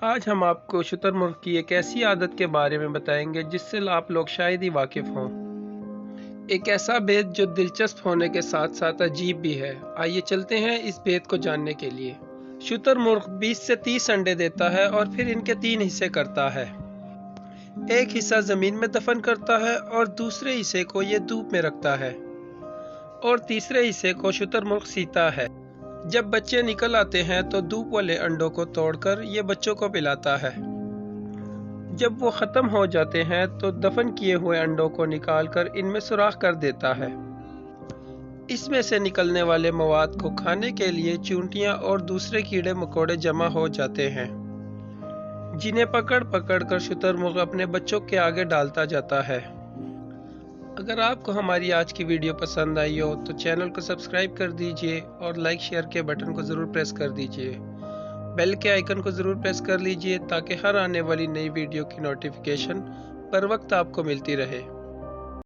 آج ہم آپ کو شتر مرغ کی ایک ایسی عادت کے بارے میں بتائیں گے جس سے آپ لوگ شاید ہی واقف ہوں۔ ایک ایسا بھید جو دلچسپ ہونے کے ساتھ ساتھ عجیب بھی ہے۔ آئیے چلتے ہیں اس بھید کو جاننے کے لیے۔ شتر مرغ 20 سے 30 انڈے دیتا ہے اور پھر ان کے 3 حصے کرتا ہے۔ ایک حصہ زمین میں دفن کرتا ہے اور دوسرے حصے کو یہ دھوپ میں رکھتا ہے اور تیسرے حصے کو شتر مرغ سیتا ہے۔ جب بچے نکل آتے ہیں تو دھوپ والے انڈوں کو توڑ کر یہ بچوں کو پلاتا ہے۔ جب وہ ختم ہو جاتے ہیں تو دفن کیے ہوئے انڈوں کو نکال کر ان میں سوراخ کر دیتا ہے۔ اس میں سے نکلنے والے مواد کو کھانے کے لیے چونٹیاں اور دوسرے کیڑے مکوڑے جمع ہو جاتے ہیں، جنہیں پکڑ پکڑ کر شتر مرغ اپنے بچوں کے آگے ڈالتا جاتا ہے۔ اگر آپ کو ہماری آج کی ویڈیو پسند آئی ہو تو چینل کو سبسکرائب کر دیجئے اور لائک شیئر کے بٹن کو ضرور پریس کر دیجئے۔ بیل کے آئیکن کو ضرور پریس کر لیجئے تاکہ ہر آنے والی نئی ویڈیو کی نوٹیفیکیشن پر وقت آپ کو ملتی رہے۔